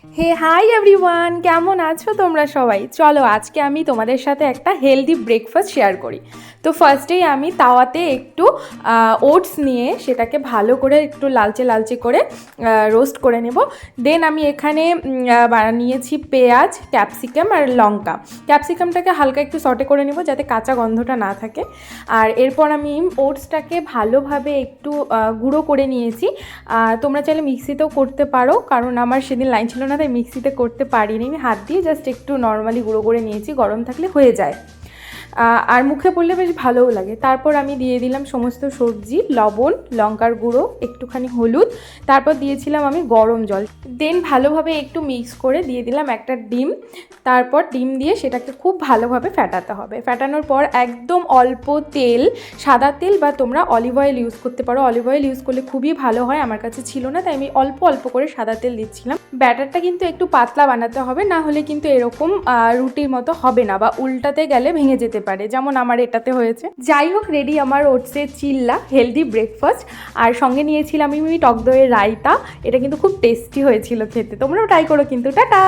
হে hi everyone, কেমন আছো তোমরা সবাই? চলো আজকে আমি তোমাদের সাথে একটা হেলদি ব্রেকফাস্ট শেয়ার করি। তো ফার্স্টেই আমি তাওয়াতে একটু ওটস নিয়ে সেটাকে ভালো করে একটু লালচে লালচে করে রোস্ট করে নেব। দেন আমি এখানে নিয়েছি পেঁয়াজ, ক্যাপসিকাম আর লঙ্কা। ক্যাপসিকামটাকে হালকা একটু সটে করে নেব যাতে কাঁচা গন্ধটা না থাকে। আর এরপর আমি ওটসটাকে ভালোভাবে একটু গুঁড়ো করে নিয়েছি। তোমরা চাইলে মিক্সিতেও করতে পারো, কারণ আমার সেদিন লাইন ছিল না তাই মিক্সিতে করতে পারিনি। আমি হাত দিয়ে জাস্ট একটু নর্মালি গুঁড়ো করে নিয়েছি, গরম থাকলে হয়ে যায়। আর মুখে পড়লে বেশ ভালোও লাগে। তারপর আমি দিয়ে দিলাম সমস্ত সবজি, লবণ, লঙ্কার গুঁড়ো, একটুখানি হলুদ, তারপর দিয়েছিলাম আমি গরম জল। দেন ভালোভাবে একটু মিক্স করে দিয়ে দিলাম একটা ডিম। তারপর ডিম দিয়ে সেটাকে খুব ভালোভাবে ফ্যাটাতে হবে। ফ্যাটানোর পর একদম অল্প তেল, সাদা তেল বা তোমরা অলিভ অয়েল ইউজ করতে পারো। অলিভ অয়েল ইউজ করলে খুবই ভালো হয়, আমার কাছে ছিল না তাই আমি অল্প অল্প করে সাদা তেল দিচ্ছিলাম। ব্যাটারটা কিন্তু একটু পাতলা বানাতে হবে, না হলে কিন্তু এরকম রুটির মতো হবে না বা উল্টাতে গেলে ভেঙে যেতে পারে, যেমন আমার এটাতে হয়েছে। যাই হোক, রেডি আমার ওটসের চিল্লা হেলদি ব্রেকফাস্ট। আর সঙ্গে নিয়েছিলাম আমি টক দইয়ের রায়তা। এটা কিন্তু খুব টেস্টি হয়েছিল খেতে, তোমরাও ট্রাই করো কিন্তু। টাটা।